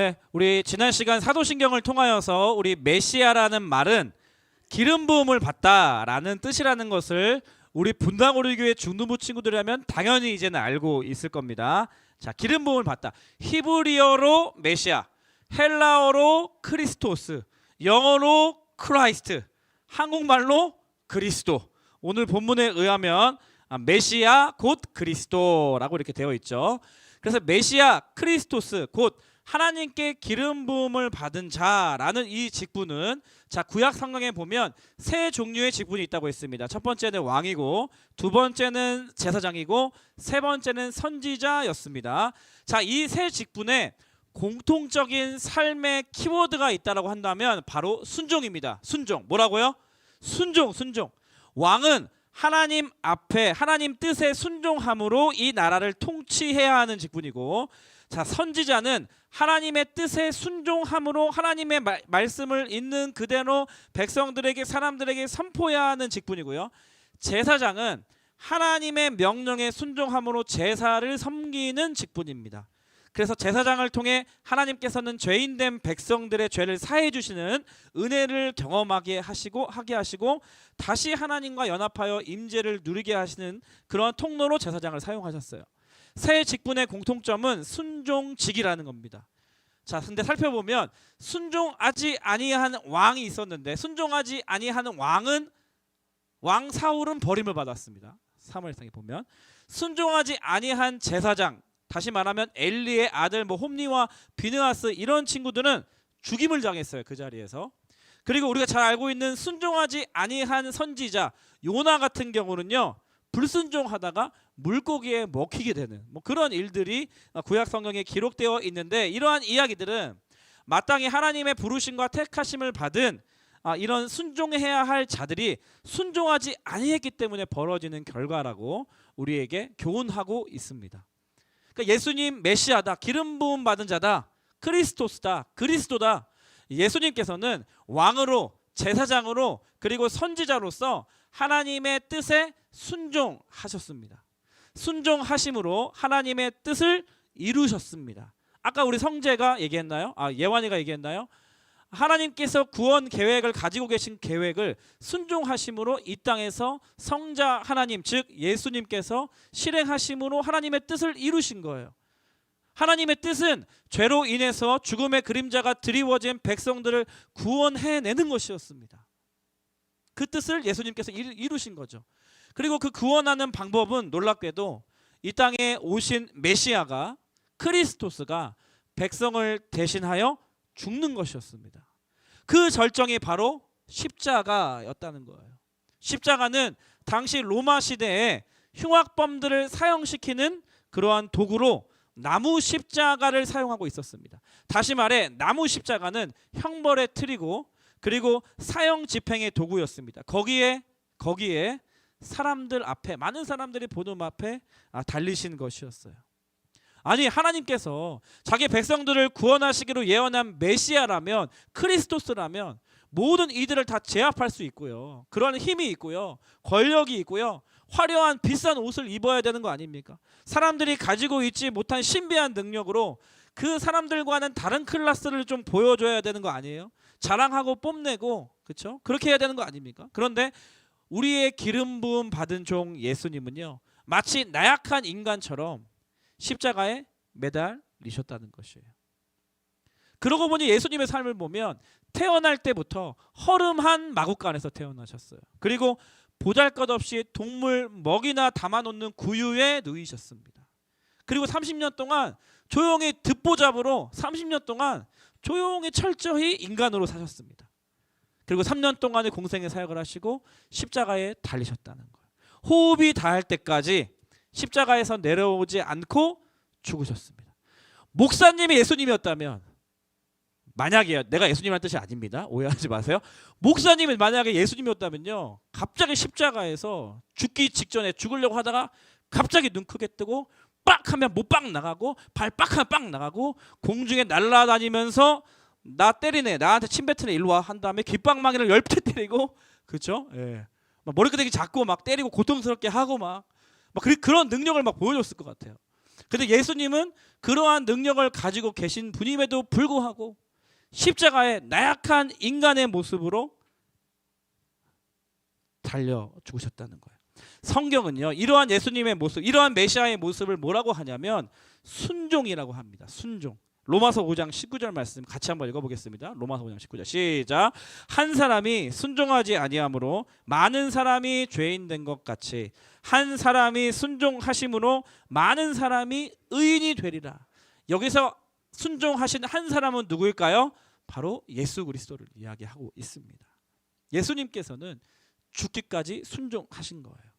네, 우리 지난 시간 사도신경을 통하여서 우리 메시아라는 말은 기름 부음을 받다라는 뜻이라는 것을 우리 분당오리교회 중등부 친구들이라면 당연히 이제는 알고 있을 겁니다. 자, 기름 부음을 받다. 히브리어로 메시아, 헬라어로 크리스토스, 영어로 크라이스트, 한국말로 그리스도. 오늘 본문에 의하면 메시아 곧 그리스도라고 이렇게 되어 있죠. 그래서 메시아 크리스토스 곧 하나님께 기름 부음을 받은 자라는 이 직분은 자 구약 성경에 보면 세 종류의 직분이 있다고 했습니다. 첫 번째는 왕이고, 두 번째는 제사장이고, 세 번째는 선지자였습니다. 자, 이 세 직분에 공통적인 삶의 키워드가 있다라고 한다면 바로 순종입니다. 순종. 뭐라고요? 순종. 왕은 하나님 앞에 하나님 뜻에 순종함으로 이 나라를 통치해야 하는 직분이고, 자, 선지자는 하나님의 뜻에 순종함으로 하나님의 말씀을 있는 그대로 백성들에게 사람들에게 선포해야 하는 직분이고요. 제사장은 하나님의 명령에 순종함으로 제사를 섬기는 직분입니다. 그래서 제사장을 통해 하나님께서는 죄인된 백성들의 죄를 사해 주시는 은혜를 경험하게 하시고 다시 하나님과 연합하여 임재를 누리게 하시는 그런 통로로 제사장을 사용하셨어요. 세 직분의 공통점은 순종직이라는 겁니다. 자, 근데 살펴보면 순종하지 아니한 왕이 있었는데 순종하지 아니하는 왕 사울은 버림을 받았습니다. 사무엘상에 보면 순종하지 아니한 제사장, 다시 말하면 엘리의 아들 홈리와 비느하스 이런 친구들은 죽임을 당했어요. 그 자리에서. 그리고 우리가 잘 알고 있는 순종하지 아니한 선지자 요나 같은 경우는요, 불순종하다가 물고기에 먹히게 되는 그런 일들이 구약 성경에 기록되어 있는데, 이러한 이야기들은 마땅히 하나님의 부르심과 택하심을 받은 이런 순종해야 할 자들이 순종하지 아니했기 때문에 벌어지는 결과라고 우리에게 교훈하고 있습니다. 그러니까 예수님 메시아다, 기름 부음 받은 자다, 크리스토스다, 그리스도다. 예수님께서는 왕으로, 제사장으로, 그리고 선지자로서 하나님의 뜻에 순종하셨습니다. 순종하심으로 하나님의 뜻을 이루셨습니다. 아까 우리 성재가 얘기했나요? 예완이가 얘기했나요? 하나님께서 구원 계획을 가지고 계신 계획을 순종하심으로 이 땅에서 성자 하나님 즉 예수님께서 실행하심으로 하나님의 뜻을 이루신 거예요. 하나님의 뜻은 죄로 인해서 죽음의 그림자가 드리워진 백성들을 구원해내는 것이었습니다. 그 뜻을 예수님께서 이루신 거죠. 그리고 그 구원하는 방법은 놀랍게도 이 땅에 오신 메시아가, 크리스토스가 백성을 대신하여 죽는 것이었습니다. 그 절정이 바로 십자가였다는 거예요. 십자가는 당시 로마 시대에 흉악범들을 사형시키는 그러한 도구로 나무 십자가를 사용하고 있었습니다. 다시 말해 나무 십자가는 형벌의 틀이고 그리고 사형 집행의 도구였습니다. 거기에 사람들 앞에, 많은 사람들이 보는 앞에 달리신 것이었어요. 아니, 하나님께서 자기 백성들을 구원하시기로 예언한 메시아라면, 크리스토스라면 모든 이들을 다 제압할 수 있고요, 그러한 힘이 있고요, 권력이 있고요, 화려한 비싼 옷을 입어야 되는 거 아닙니까? 사람들이 가지고 있지 못한 신비한 능력으로 그 사람들과는 다른 클래스를 좀 보여줘야 되는 거 아니에요? 자랑하고 뽐내고, 그렇죠? 그렇게 해야 되는 거 아닙니까? 그런데 우리의 기름 부음 받은 종 예수님은요, 마치 나약한 인간처럼 십자가에 매달리셨다는 것이에요. 그러고 보니 예수님의 삶을 보면 태어날 때부터 허름한 마구간에서 태어나셨어요. 그리고 보잘것없이 동물 먹이나 담아놓는 구유에 누이셨습니다. 그리고 30년 동안 조용히 듣보잡으로 30년 동안 조용히 철저히 인간으로 사셨습니다. 그리고 3년 동안의 공생의 사역을 하시고 십자가에 달리셨다는 거예요. 호흡이 닿을 때까지 십자가에서 내려오지 않고 죽으셨습니다. 목사님이 예수님이었다면, 만약에, 내가 예수님이라는 뜻이 아닙니다, 오해하지 마세요. 목사님이 만약에 예수님이었다면요, 갑자기 십자가에서 죽기 직전에 죽으려고 하다가 갑자기 눈 크게 뜨고 빡 하면 못빡 나가고 발 빡 하면 빡 나가고 공중에 날아다니면서 나 때리네, 나한테 침 뱉으네, 일로 와 한 다음에 귓방망이를 10대 때리고, 그렇죠? 예. 막 머리끄댕이 잡고 막 때리고 고통스럽게 하고 막 그런 능력을 막 보여줬을 것 같아요. 근데 예수님은 그러한 능력을 가지고 계신 분임에도 불구하고 십자가에 나약한 인간의 모습으로 달려 죽으셨다는 거예요. 성경은요, 이러한 예수님의 모습, 이러한 메시아의 모습을 뭐라고 하냐면 순종이라고 합니다. 순종. 로마서 5장 19절 말씀 같이 한번 읽어보겠습니다. 로마서 5장 19절 시작. 한 사람이 순종하지 아니함으로 많은 사람이 죄인 된 것 같이 한 사람이 순종하심으로 많은 사람이 의인이 되리라. 여기서 순종하신 한 사람은 누구일까요? 바로 예수 그리스도를 이야기하고 있습니다. 예수님께서는 죽기까지 순종하신 거예요.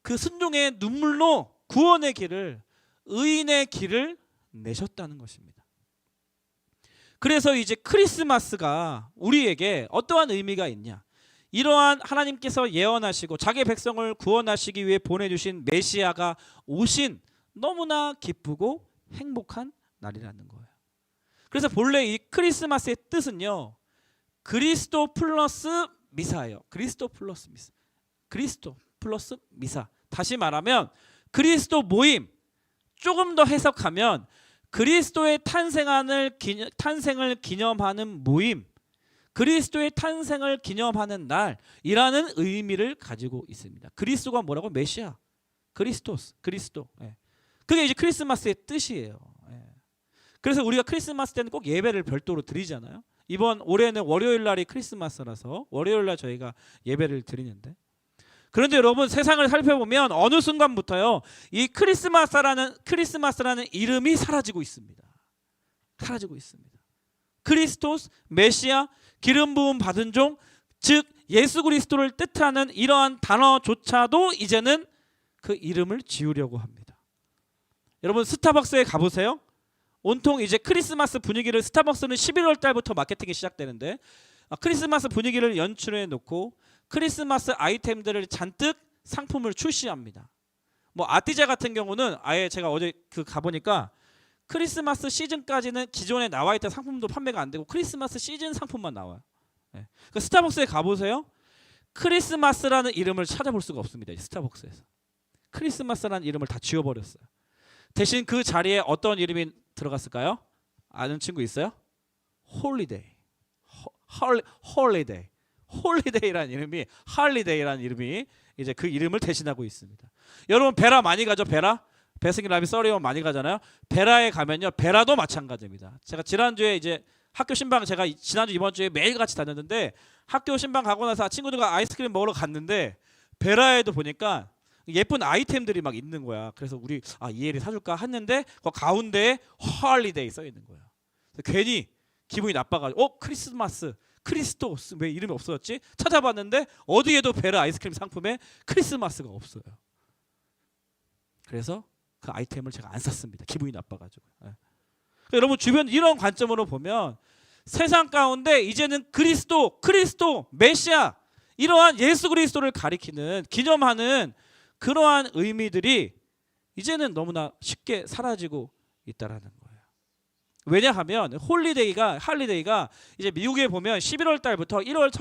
그 순종의 눈물로 구원의 길을, 의인의 길을 내셨다는 것입니다. 그래서 이제 크리스마스가 우리에게 어떠한 의미가 있냐? 이러한 하나님께서 예언하시고 자기 백성을 구원하시기 위해 보내주신 메시아가 오신 너무나 기쁘고 행복한 날이라는 거예요. 그래서 본래 이 크리스마스의 뜻은요, 그리스도 플러스 미사예요. 그리스도 플러스 미사. 그리스도 플러스 미사. 다시 말하면 그리스도 모임. 조금 더 해석하면 그리스도의 탄생을 기념하는 모임, 그리스도의 탄생을 기념하는 날이라는 의미를 가지고 있습니다. 그리스도가 뭐라고? 메시아, 그리스토스, 그리스도. 그게 이제 크리스마스의 뜻이에요. 그래서 우리가 크리스마스 때는 꼭 예배를 별도로 드리잖아요. 이번 올해는 월요일 날이 크리스마스라서 월요일 날 저희가 예배를 드리는데, 그런데 여러분 세상을 살펴보면 어느 순간부터요 이 크리스마스라는 이름이 사라지고 있습니다. 사라지고 있습니다. 크리스토스, 메시아, 기름 부음 받은 종, 즉 예수 그리스도를 뜻하는 이러한 단어조차도 이제는 그 이름을 지우려고 합니다. 여러분 스타벅스에 가보세요. 온통 이제 크리스마스 분위기를, 스타벅스는 11월 달부터 마케팅이 시작되는데 크리스마스 분위기를 연출해 놓고 크리스마스 아이템들을 잔뜩 상품을 출시합니다. 뭐 아띠제 같은 경우는 아예 제가 어제 가보니까 크리스마스 시즌까지는 기존에 나와 있던 상품도 판매가 안 되고 크리스마스 시즌 상품만 나와요. 그 스타벅스에 가보세요. 크리스마스라는 이름을 찾아볼 수가 없습니다. 스타벅스에서 크리스마스라는 이름을 다 지워버렸어요. 대신 그 자리에 어떤 이름이 들어갔을까요? 아는 친구 있어요? 홀리데이. 홀리데이. 홀리데이라는 이름이, 할리데이라는 이름이 이제 그 이름을 대신하고 있습니다. 여러분 베라 많이 가죠? 베스킨라빈 서리온 많이 가잖아요. 베라에 가면요, 베라도 마찬가지입니다. 제가 지난주에 이제 학교 신방, 제가 지난주 이번 주에 매일 같이 다녔는데 학교 신방 가고 나서 친구들과 아이스크림 먹으러 갔는데 베라에도 보니까 예쁜 아이템들이 막 있는 거야. 그래서 우리 이혜리 사줄까 했는데 그 가운데에 홀리데이 써 있는 거야. 괜히 기분이 나빠가지고 크리스마스, 크리스토스 왜 이름이 없어졌지? 찾아봤는데 어디에도 베라 아이스크림 상품에 크리스마스가 없어요. 그래서 그 아이템을 제가 안 샀습니다. 기분이 나빠가지고. 여러분 주변 이런 관점으로 보면 세상 가운데 이제는 그리스도, 메시아, 이러한 예수 그리스도를 가리키는, 기념하는 그러한 의미들이 이제는 너무나 쉽게 사라지고 있다라는 거예요. 왜냐하면 할리데이가 이제 미국에 보면 11월 달부터 1월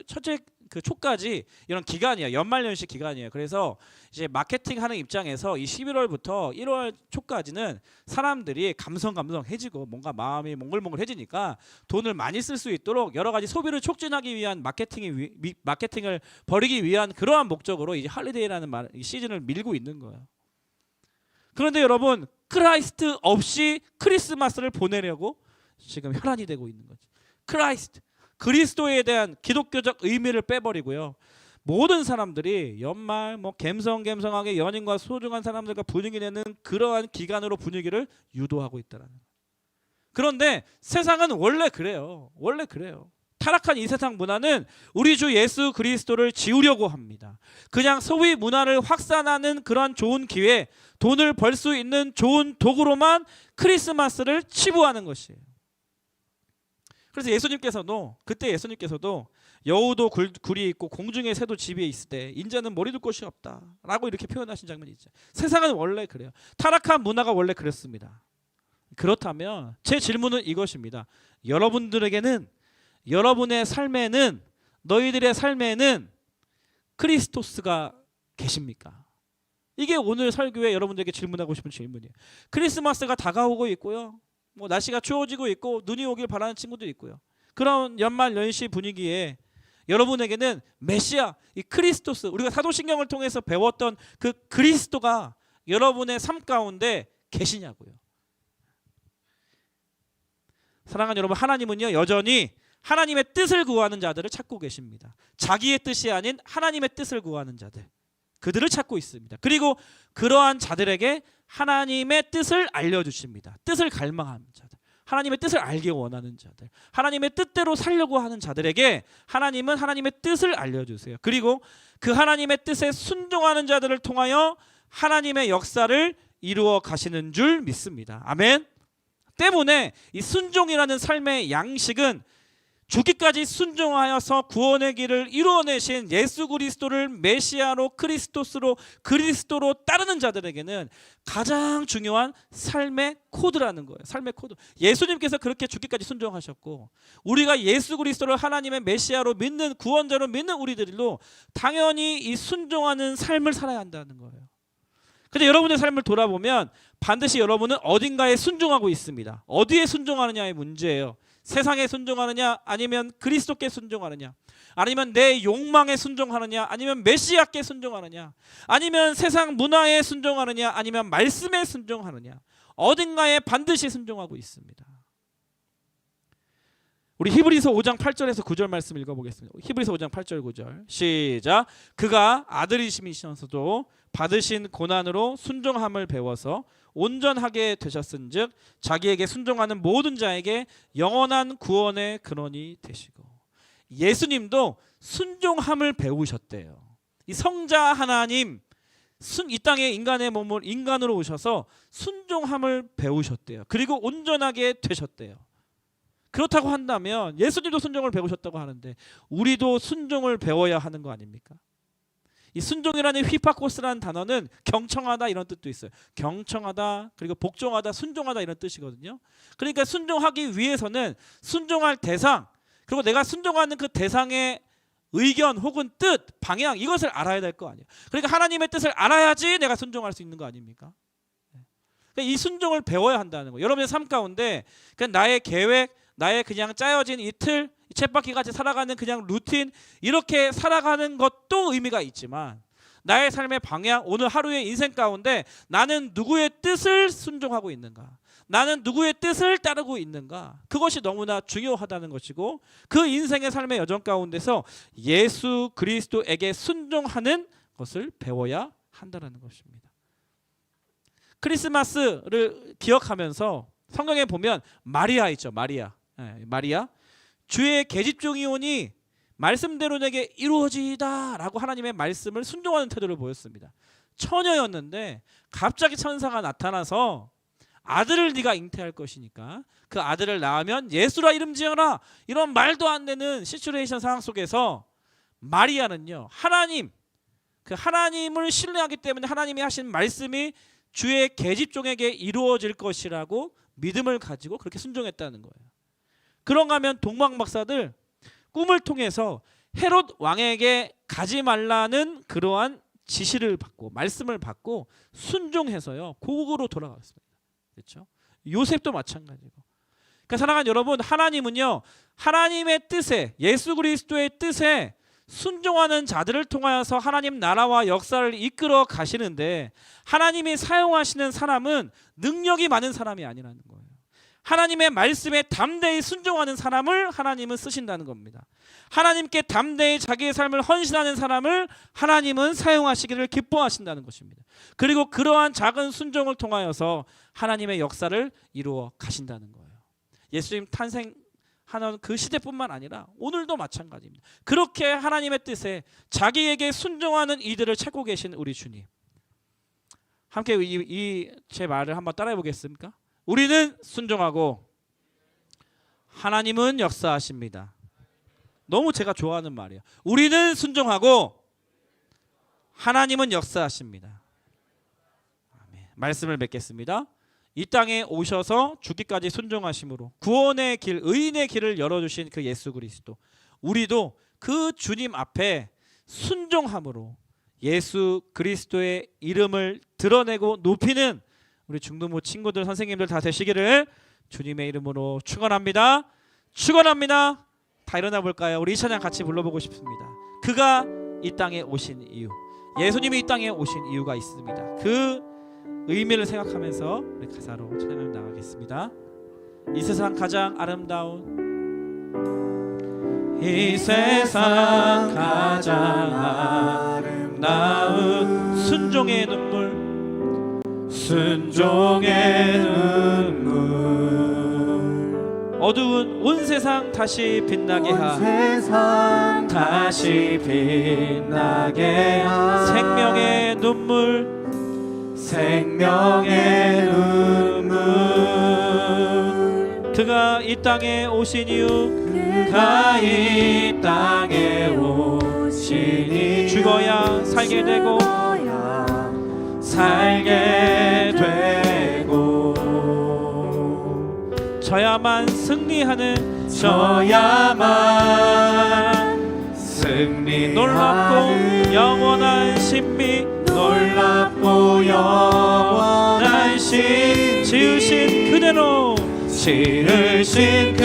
첫째 그 초까지 이런 기간이에요. 연말연시 기간이에요. 그래서 이제 마케팅하는 입장에서 이 11월부터 1월 초까지는 사람들이 감성해지고 뭔가 마음이 몽글몽글해지니까 돈을 많이 쓸 수 있도록 여러 가지 소비를 촉진하기 위한 마케팅을 벌이기 위한 그러한 목적으로 이제 할리데이라는 시즌을 밀고 있는 거예요. 그런데 여러분 크라이스트 없이 크리스마스를 보내려고 지금 혈안이 되고 있는 거죠. 그리스도에 대한 기독교적 의미를 빼버리고요. 모든 사람들이 연말 갬성하게 연인과 소중한 사람들과 분위기 내는 그러한 기간으로 분위기를 유도하고 있다는 거예요. 그런데 세상은 원래 그래요. 타락한 이 세상 문화는 우리 주 예수 그리스도를 지우려고 합니다. 그냥 소비 문화를 확산하는 그런 좋은 기회, 돈을 벌 수 있는 좋은 도구로만 크리스마스를 치부하는 것이에요. 그래서 그때 예수님께서도 여우도 굴이 있고 공중의 새도 집에 있을 때 인자는 머리 둘 곳이 없다라고 이렇게 표현하신 장면이 있죠. 세상은 원래 그래요. 타락한 문화가 원래 그랬습니다. 그렇다면 제 질문은 이것입니다. 여러분의 삶에는, 너희들의 삶에는 크리스토스가 계십니까? 이게 오늘 설교에 여러분들에게 질문하고 싶은 질문이에요. 크리스마스가 다가오고 있고요. 뭐 날씨가 추워지고 있고 눈이 오길 바라는 친구도 있고요. 그런 연말 연시 분위기에 여러분에게는 메시아, 이 크리스토스, 우리가 사도신경을 통해서 배웠던 그 그리스도가 여러분의 삶 가운데 계시냐고요. 사랑하는 여러분, 하나님은요 여전히 하나님의 뜻을 구하는 자들을 찾고 계십니다. 자기의 뜻이 아닌 하나님의 뜻을 구하는 자들, 그들을 찾고 있습니다. 그리고 그러한 자들에게 하나님의 뜻을 알려주십니다. 뜻을 갈망하는 자들, 하나님의 뜻을 알기 원하는 자들, 하나님의 뜻대로 살려고 하는 자들에게 하나님은 하나님의 뜻을 알려주세요. 그리고 그 하나님의 뜻에 순종하는 자들을 통하여 하나님의 역사를 이루어 가시는 줄 믿습니다. 아멘. 때문에 이 순종이라는 삶의 양식은 죽기까지 순종하여서 구원의 길을 이루어내신 예수 그리스도를 메시아로 크리스토스로 그리스도로 따르는 자들에게는 가장 중요한 삶의 코드라는 거예요. 삶의 코드. 예수님께서 그렇게 죽기까지 순종하셨고 우리가 예수 그리스도를 하나님의 메시아로 믿는 구원자로 믿는 우리들로 당연히 이 순종하는 삶을 살아야 한다는 거예요. 근데 여러분의 삶을 돌아보면 반드시 여러분은 어딘가에 순종하고 있습니다. 어디에 순종하느냐의 문제예요. 세상에 순종하느냐 아니면 그리스도께 순종하느냐, 아니면 내 욕망에 순종하느냐 아니면 메시아께 순종하느냐, 아니면 세상 문화에 순종하느냐 아니면 말씀에 순종하느냐, 어딘가에 반드시 순종하고 있습니다. 우리 히브리서 5장 8절에서 9절 말씀 읽어보겠습니다. 히브리서 5장 8절 9절 시작. 그가 아들이시면서도 받으신 고난으로 순종함을 배워서 온전하게 되셨은즉 자기에게 순종하는 모든 자에게 영원한 구원의 근원이 되시고. 예수님도 순종함을 배우셨대요. 이 성자 하나님 이 땅에 인간의 몸을 인간으로 오셔서 순종함을 배우셨대요. 그리고 온전하게 되셨대요. 그렇다고 한다면 예수님도 순종을 배우셨다고 하는데 우리도 순종을 배워야 하는 거 아닙니까? 이 순종이라는 휘파코스라는 단어는 경청하다 이런 뜻도 있어요. 경청하다, 그리고 복종하다, 순종하다 이런 뜻이거든요. 그러니까 순종하기 위해서는 순종할 대상, 그리고 내가 순종하는 그 대상의 의견 혹은 뜻, 방향, 이것을 알아야 될 거 아니에요. 그러니까 하나님의 뜻을 알아야지 내가 순종할 수 있는 거 아닙니까? 그러니까 이 순종을 배워야 한다는 거예요. 여러분의 삶 가운데 그냥 나의 계획, 나의 그냥 짜여진 이 틀, 이 쳇바퀴 같이 살아가는 그냥 루틴, 이렇게 살아가는 것도 의미가 있지만 나의 삶의 방향, 오늘 하루의 인생 가운데 나는 누구의 뜻을 순종하고 있는가, 나는 누구의 뜻을 따르고 있는가, 그것이 너무나 중요하다는 것이고 그 인생의 삶의 여정 가운데서 예수 그리스도에게 순종하는 것을 배워야 한다는 것입니다. 크리스마스를 기억하면서 성경에 보면 마리아 있죠. 마리아. 마리아. 주의 계집종이 오니 말씀대로 내게 이루어지이다 라고 하나님의 말씀을 순종하는 태도를 보였습니다. 처녀였는데 갑자기 천사가 나타나서 아들을 네가 잉태할 것이니까 그 아들을 낳으면 예수라 이름 지어라, 이런 말도 안 되는 시츄에이션 상황 속에서 마리아는요 하나님, 그 하나님을 신뢰하기 때문에 하나님이 하신 말씀이 주의 계집종에게 이루어질 것이라고 믿음을 가지고 그렇게 순종했다는 거예요. 그런가 하면 동방 박사들 꿈을 통해서 헤롯 왕에게 가지 말라는 그러한 지시를 받고 말씀을 받고 순종해서요 고국으로 돌아갔습니다. 그렇죠? 요셉도 마찬가지고. 그러니까 사랑하는 여러분, 하나님은요 하나님의 뜻에, 예수 그리스도의 뜻에 순종하는 자들을 통하여서 하나님 나라와 역사를 이끌어 가시는데 하나님이 사용하시는 사람은 능력이 많은 사람이 아니라는 거예요. 하나님의 말씀에 담대히 순종하는 사람을 하나님은 쓰신다는 겁니다. 하나님께 담대히 자기의 삶을 헌신하는 사람을 하나님은 사용하시기를 기뻐하신다는 것입니다. 그리고 그러한 작은 순종을 통하여서 하나님의 역사를 이루어 가신다는 거예요. 예수님 탄생하는 그 시대뿐만 아니라 오늘도 마찬가지입니다. 그렇게 하나님의 뜻에 자기에게 순종하는 이들을 찾고 계신 우리 주님, 함께 제 말을 한번 따라해 보겠습니까? 우리는 순종하고 하나님은 역사하십니다. 너무 제가 좋아하는 말이에요. 우리는 순종하고 하나님은 역사하십니다. 아멘. 말씀을 맺겠습니다. 이 땅에 오셔서 죽기까지 순종하심으로 구원의 길, 의인의 길을 열어주신 그 예수 그리스도, 우리도 그 주님 앞에 순종함으로 예수 그리스도의 이름을 드러내고 높이는 우리 중등부 친구들 선생님들 다 되시기를 주님의 이름으로 축원합니다. 축원합니다. 다 일어나 볼까요? 우리 이 찬양 같이 불러보고 싶습니다. 그가 이 땅에 오신 이유, 예수님이 이 땅에 오신 이유가 있습니다. 그 의미를 생각하면서 우리 가사로 찬양을 나가겠습니다. 이 세상 가장 아름다운, 이 세상 가장 아름다운 순종의 눈물, 순종의 눈물, 어두운 온 세상 다시 빛나게 하, 세상 다시 빛나게 하, 생명의 눈물, 생명의 눈물. 그가 이 땅에 오신 이유, 그가 이 땅에 오신 이유, 죽어야 살게 되고 살게 되고, 져야만 승리하는, 져야만 승리, 놀랍고 영원한 신비, 놀랍고 영원한 신, 지으신 그대로, 지으신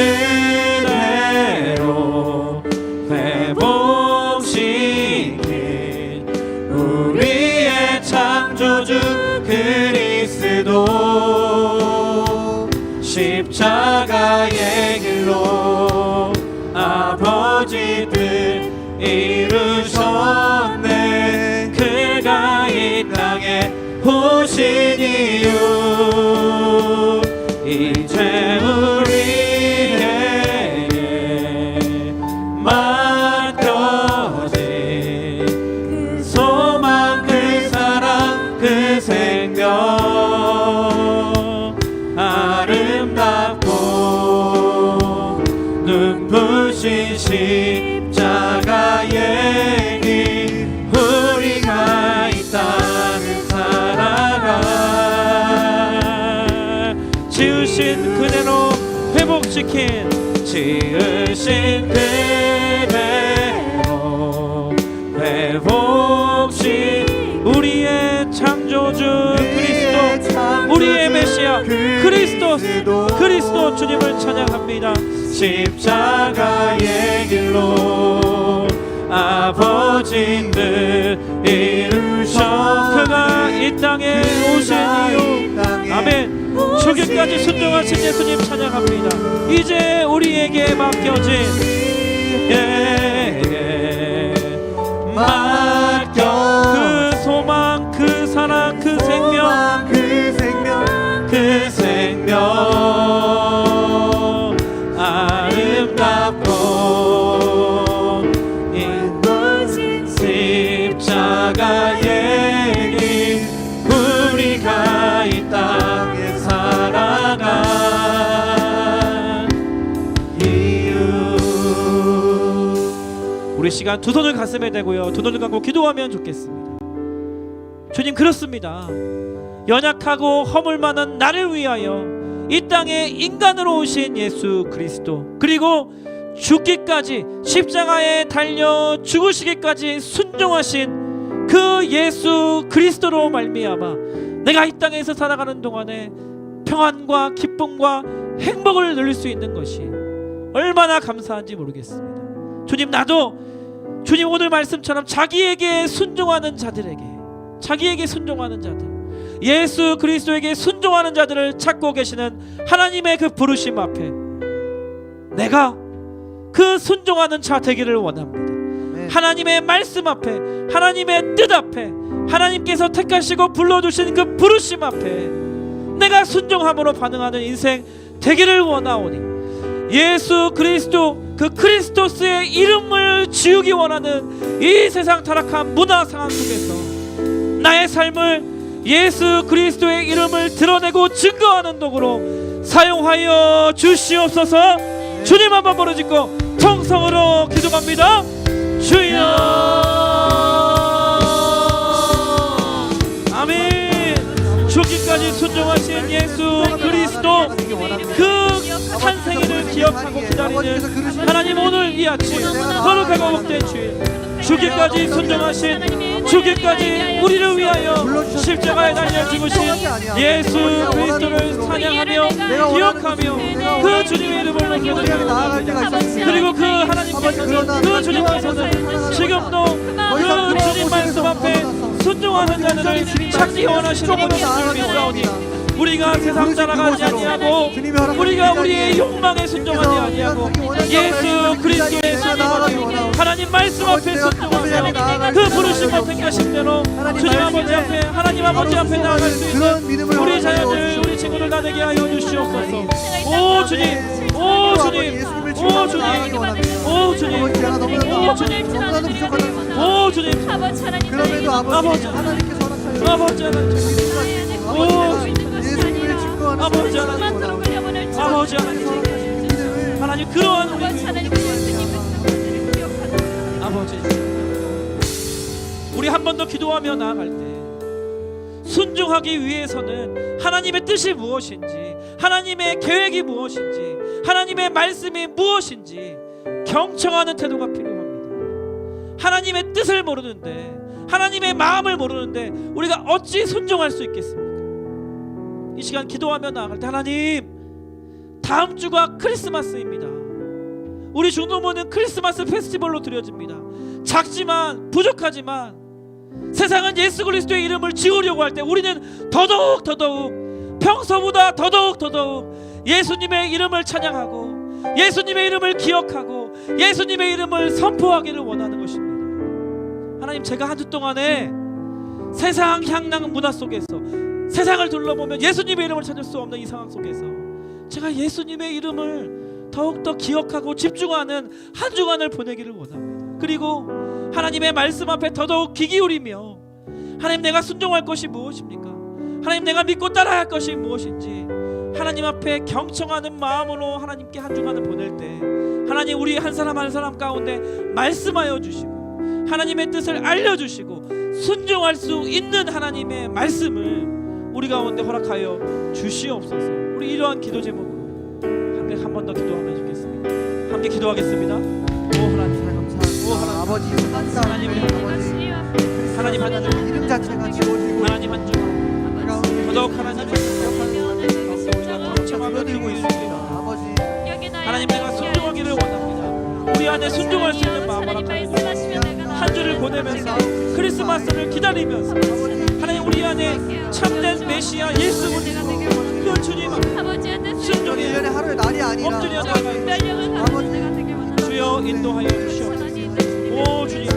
그대로 회복시킨 우리의 창조주 그리스도, 십자가의 길로 아버지 뜻 이루셨네. 그가 이 땅에 오신 이유, 이제 우리에게 맡겨진 그 소망, 그 사랑, 그 생명, 아름답고 눈부신 십자가의 길, 우리가 이 땅을 살아가 지으신 그대로 회복시킨, 지으신 그대로 회복시 우리의 창조주 그리스도, 우리의 메시아 그리스도 주님을 찬양합니다. 십자가의 길로 아버지들 이루셔, 그가 이 땅에 오신 이유, 아멘. 죽기까지 순종하신 예수님 찬양합니다. 이제 우리에게 맡겨진, 맡겨 그 소망, 그 사랑, 그 생명, 그 생명, 아름답고 인도진 십자가의 길, 우리가 이 땅에 살아간 이유. 우리 시간 두 손을 가슴에 대고요, 두 눈을 감고 기도하면 좋겠습니다. 주님, 그렇습니다. 연약하고 허물 많은 나를 위하여 이 땅에 인간으로 오신 예수 그리스도, 그리고 죽기까지 십자가에 달려 죽으시기까지 순종하신 그 예수 그리스도로 말미암아 내가 이 땅에서 살아가는 동안에 평안과 기쁨과 행복을 누릴 수 있는 것이 얼마나 감사한지 모르겠습니다. 주님, 나도 주님 오늘 말씀처럼 자기에게 순종하는 자들에게, 자기에게 순종하는 자들, 예수 그리스도에게 순종하는 자들을 찾고 계시는 하나님의 그 부르심 앞에 내가 그 순종하는 자 되기를 원합니다. 하나님의 말씀 앞에, 하나님의 뜻 앞에, 하나님께서 택하시고 불러주신 그 부르심 앞에 내가 순종함으로 반응하는 인생 되기를 원하오니, 예수 그리스도 그 그리스도스의 이름을 지우기 원하는 이 세상 타락한 문화 상황 속에서 나의 삶을 예수 그리스도의 이름을 드러내고 증거하는 도구로 사용하여 주시옵소서. 주님 한번 부르짖고 통성으로 기도합니다. 주여, 아멘. 죽기까지 순종하신 예수 그리스도 그 탄생일을 기억하고 기다리는 하나님, 오늘 이 아침 거룩하고 복된 주일, 죽기까지 순종하신 죽기까지 우리를 위하여 십자가에 달려 죽으신 예수 그리스도를 찬양하며 기억하며 그 주님의 이름을 높여드립니다. 그리고 그 하나님께서는 그 주님께서는 지금도 그 주님 말씀 앞에 순종하는 자들을 찾기 원하시는 분을 믿사오니 우리가 세상 따라가지 아니하고 우리가 우리의 욕망에 순종하지 아니하고 예수 그리스도의 순종하며 하나님 말씀 앞에 순종하며 그 부르심과 택하신 대로 주님 아버지 앞에 하나님 아버지 앞에 나아갈 수 있는 우리 자녀들 우리 친구들 다 되게 하여 주시옵소서. 오 주님, 오 주님, 오 주님, 오 주님, 오 주님, 오 주님, 그럼에도 아버지 하나님께서 허락하여 아버지 하나님, 아버지 아버지 하나님, 하나님 그러한 우리 아버지, 우리 한 번 더 기도하며 나아갈 때 순종하기 위해서는 하나님의 뜻이 무엇인지, 하나님의 계획이 무엇인지, 하나님의 말씀이 무엇인지 경청하는 태도가 필요합니다. 하나님의 뜻을 모르는데, 하나님의 마음을 모르는데 우리가 어찌 순종할 수 있겠습니까? 이 시간 기도하며 나아갈 때 하나님, 다음 주가 크리스마스입니다. 우리 중동부는 크리스마스 페스티벌로 드려집니다. 작지만 부족하지만 세상은 예수 그리스도의 이름을 지으려고 할 때 우리는 더더욱 평소보다 더더욱 예수님의 이름을 찬양하고 예수님의 이름을 기억하고 예수님의 이름을 선포하기를 원하는 것입니다. 하나님, 제가 한 주 동안에 세상 향락 문화 속에서 세상을 둘러보면 예수님의 이름을 찾을 수 없는 이 상황 속에서 제가 예수님의 이름을 더욱더 기억하고 집중하는 한 주간을 보내기를 원합니다. 그리고 하나님의 말씀 앞에 더더욱 귀 기울이며 하나님, 내가 순종할 것이 무엇입니까? 하나님, 내가 믿고 따라할 것이 무엇인지 하나님 앞에 경청하는 마음으로 하나님께 한 주간을 보낼 때 하나님, 우리 한 사람 한 사람 가운데 말씀하여 주시고 하나님의 뜻을 알려주시고 순종할 수 있는 하나님의 말씀을 우리 가운데 허락하여 주시옵소서. 우리 이러한 기도 제목으로 함께 한 번 더 기도하면 좋겠습니다. 함께 기도하겠습니다. 오 하나님, 감사합니다. 오 하나님, 아버지 하나님, 하나님 한 주, 이름 자체가 지워지고 하나님 한 주, 더더욱 하나님의 우리가 경청하며 들고 있습니다. 아버지 하나님, 내가 순종하기를 원합니다. 우리 안에 순종할 수 있는 마음 허락하여 주시옵소서. 한 주를 보내면서 크리스마스를 기다리면서 하나님, 우리 안에 참된 메시아 예수 그리스도 그 주님 순종의 1년에 하루의 날이 아니라 엎드려 나아가요. 주여 인도하여 주시옵소서. 오 주님,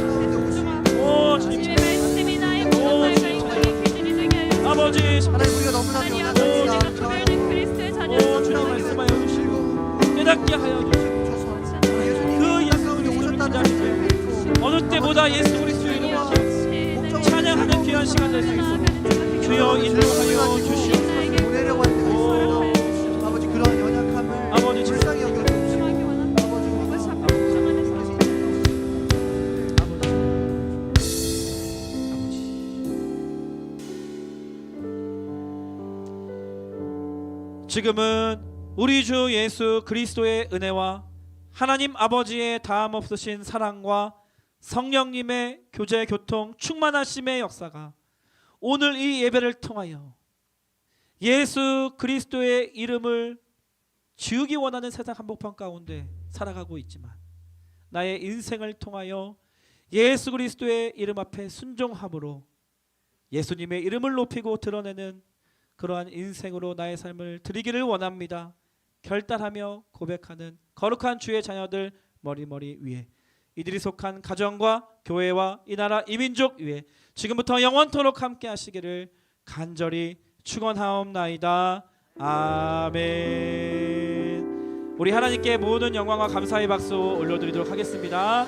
오 주님, 아버지 하나님, 우리가 너무나 연약합니다. 오 주님, 말씀하여 주시고 깨닫게 하여 주시고 그 예수님이 오셨다는 자리에 어느 때보다 예수 그리스도의 이름을 찬양하는 귀한 시간 될 수 있도록 주여 인도하여 주시옵소서. 보내려고 할 때가 있어요. 아버지, 그런 연약함을 아버지, 불쌍히 여겨주시고 지금은 우리 주 예수 그리스도의 은혜와 하나님 아버지의 다함 없으신 사랑과 성령님의 교제 교통 충만하심의 역사가 오늘 이 예배를 통하여 예수 그리스도의 이름을 지우기 원하는 세상 한복판 가운데 살아가고 있지만 나의 인생을 통하여 예수 그리스도의 이름 앞에 순종함으로 예수님의 이름을 높이고 드러내는 그러한 인생으로 나의 삶을 드리기를 원합니다. 결단하며 고백하는 거룩한 주의 자녀들 머리머리 위에, 이들이 속한 가정과 교회와 이 나라 이 민족 위에 지금부터 영원토록 함께 하시기를 간절히 축원하옵나이다. 아멘. 우리 하나님께 모든 영광과 감사의 박수 올려드리도록 하겠습니다.